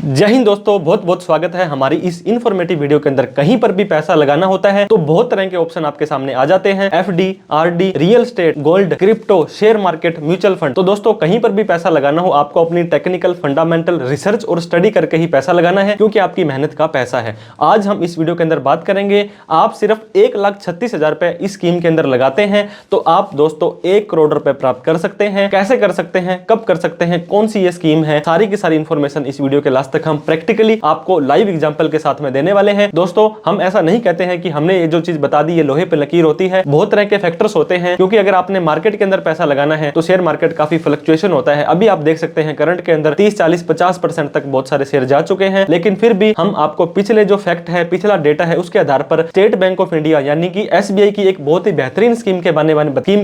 जय हिंद दोस्तों, बहुत बहुत स्वागत है हमारी इस इन्फॉर्मेटिव वीडियो के अंदर। कहीं पर भी पैसा लगाना होता है तो बहुत तरह के ऑप्शन आपके सामने आ जाते हैं। FD, RD, real estate, gold, crypto, share market, mutual fund. तो दोस्तों कहीं पर भी पैसा लगाना हो, आपको अपनी टेक्निकल फंडामेंटल रिसर्च और स्टडी करके ही पैसा लगाना है, क्योंकि आपकी मेहनत का पैसा है। आज हम इस वीडियो के अंदर बात करेंगे, आप सिर्फ 1,36,000 रुपए इस स्कीम के अंदर लगाते हैं तो आप दोस्तों 1 करोड़ रुपए प्राप्त कर सकते हैं। कैसे कर सकते हैं, कब कर सकते हैं, कौन सी ये स्कीम है, सारी की सारी इंफॉर्मेशन इस वीडियो के लास्ट तक हम प्रैक्टिकली आपको लाइव एग्जांपल के साथ में देने वाले हैं। दोस्तों हम ऐसा नहीं कहते हैं कि हमने ये जो चीज बता दी ये लोहे पे लकीर होती है। बहुत तरह के फैक्टर्स होते हैं, क्योंकि अगर आपने मार्केट के अंदर पैसा लगाना है तो शेयर मार्केट काफी फ्लक्चुएशन होता है। अभी आप देख सकते हैं करंट के अंदर 30, 40, 50% तक बहुत सारे शेयर जा चुके हैं। लेकिन फिर भी हम आपको पिछले जो फैक्ट है, पिछला डेटा है, उसके आधार पर स्टेट बैंक ऑफ इंडिया यानी कि एसबीआई की एक बहुत ही बेहतरीन स्कीम के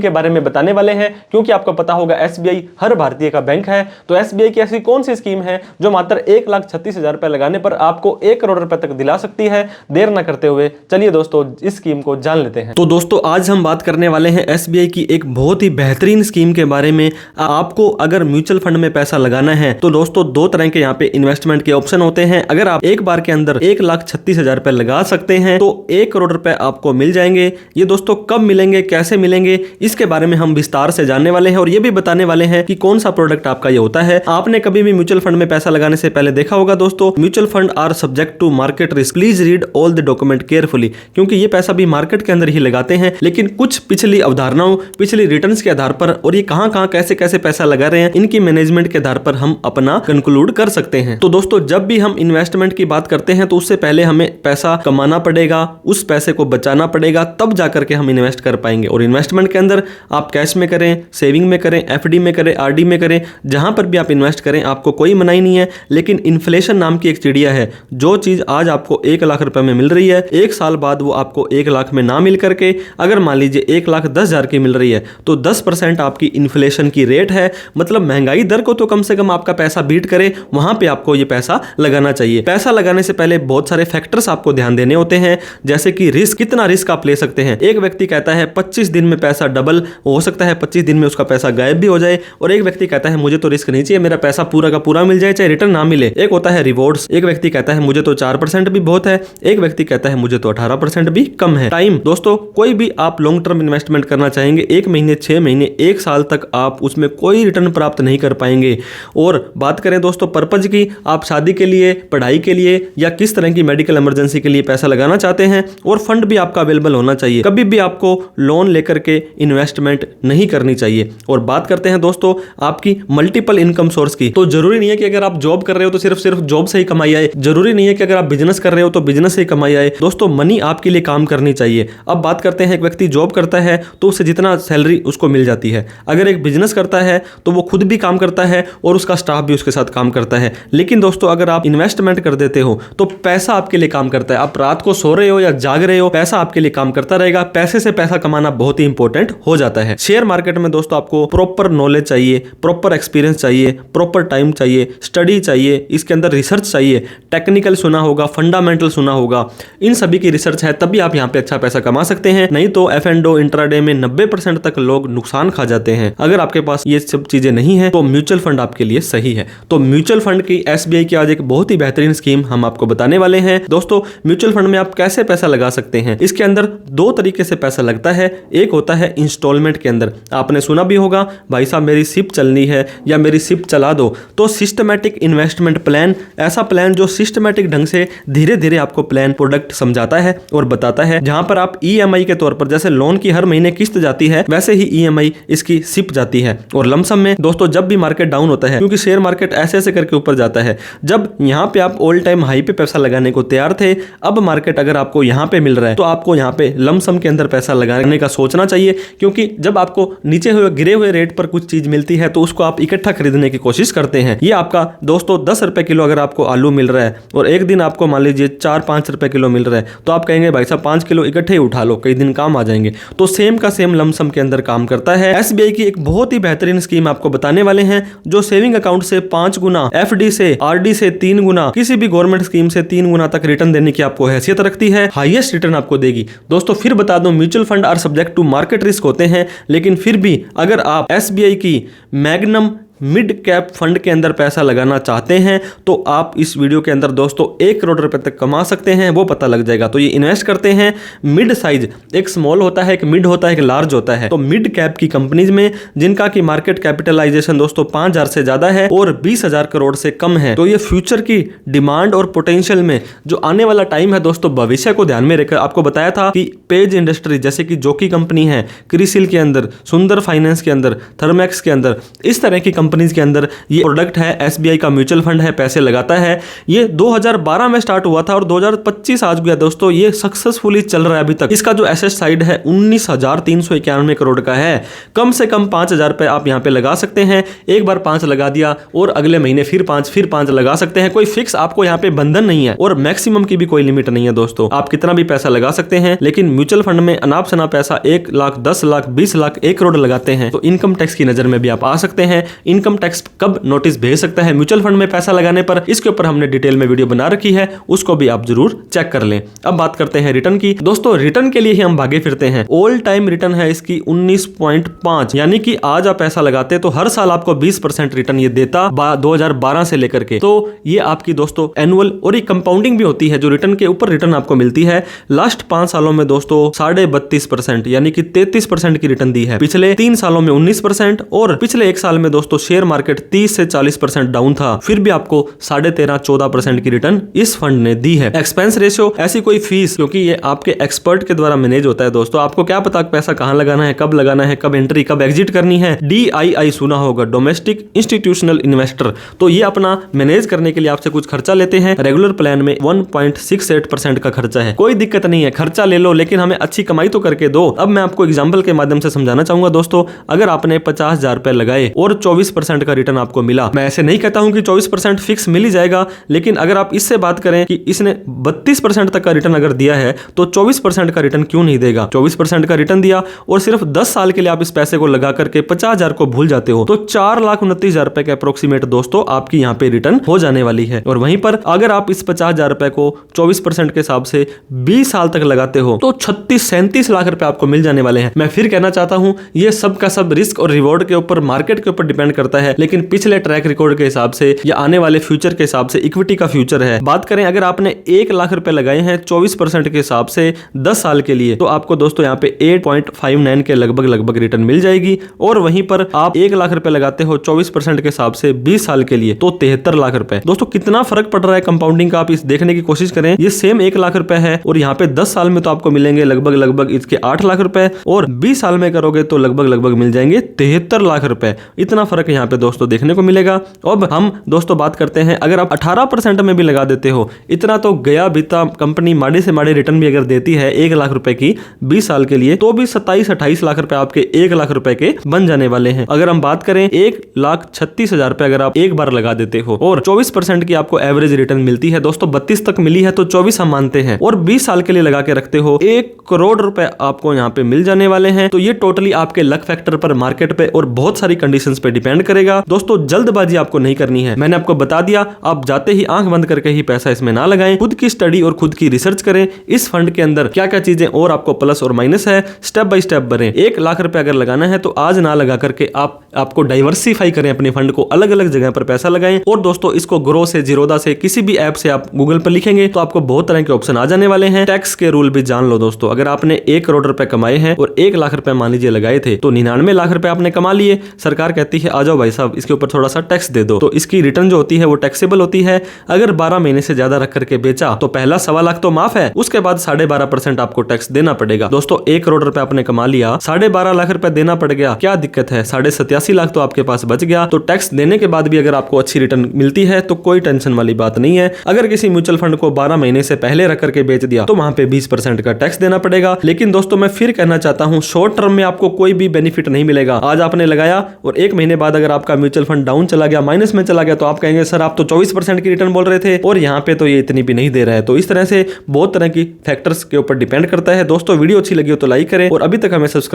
बारे में बताने वाले हैं। क्योंकि आपको पता होगा एसबीआई हर भारतीय का बैंक है, तो एसबीआई की ऐसी कौन सी स्कीम है जो मात्र 1,36,000 रुपए लगाने पर आपको 1 करोड़ रुपए तक दिला सकती है। देर न करते हुए चलिए दोस्तों इस स्कीम को जान लेते हैं। तो दोस्तों आज हम बात करने वाले हैं एसबीआई की एक बहुत ही बेहतरीन स्कीम के बारे में। आपको अगर म्यूचुअल फंड में पैसा लगाना है तो दोस्तों दो तरह के यहाँ पे इन्वेस्टमेंट के ऑप्शन होते हैं। अगर आप एक बार के अंदर 1,36,000 रुपए लगा सकते हैं तो 1 करोड़ रुपए आपको मिल जाएंगे। ये दोस्तों कब मिलेंगे, कैसे मिलेंगे, इसके बारे में हम विस्तार से जानने वाले हैं और ये भी बताने वाले हैं कि कौन सा प्रोडक्ट आपका ये होता है। आपने कभी भी म्यूचुअल फंड में पैसा लगाने से पहले देखा होगा दोस्तों, mutual fund are subject to market risk, please read all the document carefully. क्योंकि ये पैसा भी मार्केट के अंदर ही लगाते हैं, लेकिन कुछ पिछली अवधारणाओं, पिछली रिटर्न्स के आधार पर और ये कहां कैसे कैसे पैसा लगा रहे हैं, इनकी मैनेजमेंट के आधार पर हम अपना कंक्लूड कर सकते हैं। तो दोस्तों जब भी हम इन्वेस्टमेंट की बात करते हैं तो उससे पहले हमें पैसा कमाना पड़ेगा, उस पैसे को बचाना पड़ेगा, तब जाकर के हम इन्वेस्ट कर पाएंगे। और इन्वेस्टमेंट के अंदर आप कैश में करें, सेविंग में करें, एफडी में करें, आरडी में करें, जहां पर भी आप इन्वेस्ट करें आपको कोई मनाही नहीं है। लेकिन इन्फ्लेशन नाम की एक चिड़िया है, जो चीज आज आपको 1 लाख रुपए में मिल रही है, 1 साल बाद वो आपको 1 लाख में ना मिल करके अगर मान लीजिए 1,10,000 की मिल रही है तो 10% आपकी इन्फ्लेशन की रेट है। मतलब महंगाई दर को तो कम से कम आपका पैसा बीट करे, वहां पे आपको ये पैसा लगाना चाहिए। पैसा लगाने से पहले बहुत सारे फैक्टर्स आपको ध्यान देने होते हैं, जैसे कि रिस्क, कितना रिस्क आप ले सकते हैं। एक व्यक्ति कहता है 25 दिन में पैसा डबल हो सकता है, 25 दिन में उसका पैसा गायब भी हो जाए। और एक व्यक्ति कहता है मुझे तो रिस्क नहीं चाहिए, मेरा पैसा पूरा का पूरा मिल जाए चाहे रिटर्न ना मिले। एक होता है रिवॉर्ड्स, एक व्यक्ति कहता है मुझे तो 4% भी बहुत है, एक व्यक्ति कहता है मुझे तो 18% भी कम है। टाइम दोस्तों, कोई भी आप लॉन्ग टर्म इन्वेस्टमेंट करना चाहेंगे, 1 महीने, 6 महीने, 1 साल तक आप उसमें कोई रिटर्न प्राप्त नहीं कर पाएंगे। और बात करें दोस्तों पर्पज की, आप शादी के लिए, पढ़ाई के लिए या किस तरह की मेडिकल इमरजेंसी के लिए पैसा लगाना चाहते हैं, और फंड भी आपका अवेलेबल होना चाहिए। कभी भी आपको लोन लेकर के इन्वेस्टमेंट नहीं करनी चाहिए। और बात करते हैं दोस्तों आपकी मल्टीपल इनकम सोर्स की, तो जरूरी नहीं है कि अगर आप जॉब कर रहे हो तो सिर्फ जॉब से ही कमाई आए, जरूरी नहीं है कि अगर आप बिजनेस कर रहे हो तो बिजनेस से ही कमाई आए। दोस्तों मनी आपके लिए काम करनी चाहिए। अब बात करते हैं, एक व्यक्ति जॉब करता है तो उससे जितना सैलरी उसको मिल जाती है। अगर एक बिजनेस करता है तो वो खुद भी काम करता है और उसका स्टाफ भी उसके साथ काम करता है। लेकिन दोस्तों अगर आप इन्वेस्टमेंट कर देते हो तो पैसा आपके लिए काम करता है। आप रात को सो रहे हो या जाग रहे हो, पैसा आपके लिए काम करता रहेगा। पैसे से पैसा कमाना बहुत ही इंपॉर्टेंट हो जाता है। शेयर मार्केट में दोस्तों आपको प्रॉपर नॉलेज चाहिए, प्रॉपर एक्सपीरियंस चाहिए, प्रॉपर टाइम चाहिए, स्टडी चाहिए, इसके अंदर रिसर्च चाहिए, टेक्निकल सुना होगा, फंडामेंटल सुना होगा, इन सभी की रिसर्च है, तभी आप यहाँ पे अच्छा पैसा कमा सकते हैं। नहीं तो एफ&ओ इंट्राडे में 90% तक लोग नुकसान खा जाते हैं। अगर आपके पास ये सब चीजें नहीं है तो म्यूचुअल फंड आपके लिए सही है। तो म्यूचुअल फंड की एसबीआई की आज एक बहुत ही बेहतरीन स्कीम हम आपको बताने वाले हैं। दोस्तों म्यूचुअल फंड में आप कैसे पैसा लगा सकते हैं, इसके अंदर 2 तरीके से पैसा लगता है। एक होता है इंस्टॉलमेंट के अंदर, आपने सुना भी होगा भाई साहब मेरी शिप चलनी है या मेरी शिप चला दो। तो सिस्टमैटिक इन्वेस्टमेंट प्लान, ऐसा प्लान जो सिस्टमैटिक ढंग से धीरे धीरे आपको प्लान प्रोडक्ट समझाता है और बताता है, जहां पर आप ईएमआई के तौर पर, जैसे लोन की हर महीने किस्त जाती है वैसे ही ईएमआई इसकी सिप जाती है। और लमसम में दोस्तों जब भी मार्केट डाउन होता है, क्योंकि शेयर मार्केट ऐसे ऐसे करके ऊपर जाता है, जब यहां पे आप ऑल टाइम हाई पे पैसा लगाने को तैयार थे, अब मार्केट अगर आपको यहां पे मिल रहा है तो आपको यहां पे लमसम के अंदर पैसा लगाने का सोचना चाहिए। क्योंकि जब आपको नीचे हुए गिरे हुए रेट पर कुछ चीज मिलती है तो उसको आप इकट्ठा खरीदने की कोशिश करते हैं। ये आपका दोस्तों 10 रुपए किलो अगर आपको आलू मिल रहा है और एक दिन आपको मान लीजिए 4-5 रुपए किलो मिल रहा है, तो आप कहेंगे भाई साहब 5 किलो इकट्ठे ही उठा लो, कई दिन काम आ जाएंगे। तो सेम का सेम लमसम के अंदर काम करता है। एसबीआई की एक बहुत ही बेहतरीन स्कीम आपको बताने वाले हैं, जो सेविंग अकाउंट से 5 गुना, एफडी से, आरडी से 3 गुना, किसी भी गवर्नमेंट स्कीम से 3 गुना तक रिटर्न देने की आपको हैसियत रखती है, हाईएस्ट रिटर्न आपको देगी। दोस्तों फिर बता दूं, mutual fund are subject to market risk होते हैं, लेकिन फिर भी अगर आप एसबीआई की मैग्नम मिड कैप फंड के अंदर पैसा लगाना चाहते हैं तो आप इस वीडियो के अंदर दोस्तों 1 करोड़ रुपए तक कमा सकते हैं, वो पता लग जाएगा। तो ये इन्वेस्ट करते हैं मिड साइज, एक स्मॉल होता है, एक मिड होता है, एक लार्ज होता है। तो मिड कैप की कंपनीज में जिनका की मार्केट कैपिटलाइजेशन दोस्तों 5000 से ज्यादा है और 20,000 करोड़ से कम है। तो ये फ्यूचर की डिमांड और पोटेंशियल में जो आने वाला टाइम है दोस्तों, भविष्य को ध्यान में रखकर आपको बताया था कि पेज इंडस्ट्री जैसे कि जोकी कंपनी है, क्रिसिल के अंदर, सुंदर फाइनेंस के अंदर, थर्मैक्स के अंदर, इस तरह की कंपनीज के अंदर ये प्रोडक्ट है। एसबीआई का म्यूचुअल फंड है, पैसे लगाता है। ये 2012 में स्टार्ट हुआ था और 2025 आज गया दोस्तों, ये सक्सेसफुली चल रहा है अभी तक। इसका जो एसेट साइड है 19,391 करोड़ का है। कम से कम 5,000 रुपए आप यहाँ पे लगा सकते हैं। एक बार 5 लगा दिया और अगले महीने फिर 5 लगा सकते हैं। कोई फिक्स आपको यहाँ पे बंधन नहीं है और मैक्सिमम की भी कोई लिमिट नहीं है दोस्तों। आप कितना भी पैसा लगा सकते हैं, लेकिन म्यूचुअल फंड में अनाप शनाप पैसा 1 लाख, 10 लाख, 20 लाख, 1 करोड़ लगाते हैं तो इनकम टैक्स की नजर में भी आप आ सकते हैं। इनकम टैक्स कब नोटिस भेज सकता है म्यूचुअल फंड में पैसा लगाने पर, इसके ऊपर हमने डिटेल में वीडियो बना रखी है, उसको भी आप जरूर चेक कर लें। अब बात करते हैं रिटर्न की। दोस्तों रिटर्न के लिए ही हम भागे फिरते हैं। ऑल टाइम रिटर्न है इसकी 19.5, यानी कि आज आप पैसा लगाते तो हर साल आपको 20% रिटर्न ये देता 2012 से लेकर के। तो ये आपकी दोस्तों एनुअल और ये कंपाउंडिंग भी होती है, जो रिटर्न के ऊपर रिटर्न आपको मिलती है। लास्ट 5 सालों में दोस्तों 32.5% यानी कि 33% की रिटर्न दी है। पिछले 3 सालों में 19% और पिछले 1 साल में दोस्तों शेयर मार्केट 30 से 40% डाउन था, फिर भी आपको 13.5-14% की रिटर्न इस फंड ने दी है। एक्सपेंस रेशियो, ऐसी कोई फीस, क्योंकि ये आपके एक्सपर्ट के द्वारा मैनेज होता है दोस्तों, आपको क्या पता पैसा कहां लगाना है, कब लगाना है, कब एंट्री, कब एग्जिट करनी है। DII सुना होगा, डोमेस्टिक इंस्टीट्यूशनल इन्वेस्टर। तो ये अपना मैनेज करने के लिए आपसे कुछ खर्चा लेते हैं। रेगुलर प्लान में 1.68% का खर्चा है। कोई दिक्कत नहीं है, खर्चा ले लो, लेकिन हमें अच्छी कमाई तो करके दो। अब मैं आपको एग्जाम्पल के माध्यम से समझाना चाहूंगा दोस्तों। अगर आपने 50,000 रुपए लगाए और 24% का रिटर्न आपको मिला, मैं ऐसे नहीं कहता हूं कि 24% फिक्स मिल ही जाएगा, लेकिन अगर आप इससे बात करें कि इसने 32% तक का रिटर्न अगर दिया है तो 24% का रिटर्न क्यों नहीं देगा। 24% का रिटर्न दिया और सिर्फ 10 साल के लिए आप इस पैसे को लगा करके 50,000 को भूल जाते हो तो 4,29,000 रुपए के अप्रोक्सीमेट दोस्तों आपकी यहाँ पे रिटर्न हो जाने वाली है। और वहीं पर अगर आप इस 50,000 रुपए को 24% के हिसाब से 20 साल तक लगाते हो तो 36-37 लाख रुपए आपको मिल जाने वाले हैं। मैं फिर कहना चाहता हूं, ये सब का सब रिस्क और रिवॉर्ड के ऊपर, मार्केट के ऊपर डिपेंड करता है, लेकिन पिछले ट्रैक रिकॉर्ड के हिसाब से या आने वाले फ्यूचर के हिसाब से इक्विटी का फ्यूचर है। बात करें अगर आपने 1 लाख रुपए लगाए हैं 24% के हिसाब से 10 साल के लिए, तो आपको दोस्तों यहाँ पे 8.59 के लगभग रिटर्न मिल जाएगी। और वहीं पर आप 1 लाख रुपए लगाते हो 24% के हिसाब से 20 साल के लिए तो 73 लाख रुपए। दोस्तों कितना फर्क पड़ रहा है कंपाउंडिंग का, आप इस देखने की कोशिश करें। ये सेम 1 लाख रुपए है और यहाँ पे 10 साल में तो आपको मिलेंगे लगभग इसके 8 लाख रुपए और 20 साल में करोगे तो लगभग मिल जाएंगे 73 लाख रुपए। इतना फर्क यहाँ पे दोस्तों देखने को मिलेगा। अब हम दोस्तों बात करते हैं, अगर आप 18% में भी लगा देते हो, इतना तो गया बीता कंपनी माड़े से माड़े रिटर्न भी अगर देती है 1 लाख रुपए की 20 साल के लिए, तो भी 27-28 लाख रुपए आपके 1 लाख रुपए के बन जाने वाले हैं। अगर हम बात करें 1,36,000 रुपए अगर आप एक बार लगा देते हो और 24% की आपको एवरेज रिटर्न मिलती है दोस्तों, 32 तक मिली है तो 24 हम मानते हैं, और 20 साल के लिए लगा के रखते हो 1 करोड़ रुपए आपको यहाँ पे मिल जाने वाले हैं। तो ये टोटली आपके लक फैक्टर पर, मार्केट पे और बहुत सारी कंडीशंस पे डिपेंड करेगा। दोस्तों जल्दबाजी आपको नहीं करनी है, मैंने आपको बता दिया। आप जाते ही आंख बंद करके ही पैसा इसमें ना लगाएं, खुद की स्टडी और खुद की रिसर्च करें इस फंड के अंदर क्या क्या चीजें और आपको प्लस और माइनस है, स्टेप बाय स्टेप बढ़ें। 1 लाख रुपए अगर लगाना है तो आज ना लगा करके आपको डाइवर्सिफाई करें अपने फंड को, अलग अलग जगह पर पैसा लगाएं। और दोस्तों इसको ग्रो से, जीरोधा से, किसी भी ऐप से आप गूगल पर लिखेंगे तो आपको बहुत तरह के ऑप्शन आ जाने वाले हैं। टैक्स के रूल भी जान लो दोस्तों। अगर आपने 1 करोड़ रुपए कमाए हैं और 1 लाख रुपए मान लीजिए लगाए थे तो 99 लाख रुपए आपने कमा लिए, सरकार कहती है आ जाओ भाई साहब इसके ऊपर थोड़ा सा टैक्स दे दो, तो इसकी रिटर्न जो होती है वो टैक्सेबल होती है। अगर 12 महीने से ज्यादा रख करके बेचा तो पहला 1.25 लाख तो माफ है, उसके बाद 12.5% आपको टैक्स देना पड़ेगा। दोस्तों 1 करोड़ रुपए आपने कमा लिया, 12.5 लाख रुपए देना पड़ गया, क्या दिक्कत है? 87.5 लाख तो आपके पास बच गया। तो टैक्स देने के बाद भी अगर आपको अच्छी रिटर्न मिलती है तो कोई टेंशन वाली बात नहीं है। अगर किसी म्यूचुअल फंड को 12 महीने से पहले रख करके बेच दिया तो वहां पे 20% का टैक्स देना पड़ेगा। लेकिन दोस्तों मैं फिर कहना चाहता हूं, शॉर्ट टर्म में आपको कोई भी बेनिफिट नहीं मिलेगा। आज आपने लगाया और 1 महीने बाद अगर आपका म्यूचुअल फंड डाउन चला गया, माइनस में चला गया, तो आप कहेंगे सर आप तो 24% की रिटर्न बोल रहे थे और यहाँ पे तो ये इतनी भी नहीं दे रहा है। तो इस तरह से बहुत तरह की फैक्टर्स के ऊपर डिपेंड करता है। दोस्तों वीडियो अच्छी लगी हो तो लाइक करें और अभी तक हमें सब्सक्राइब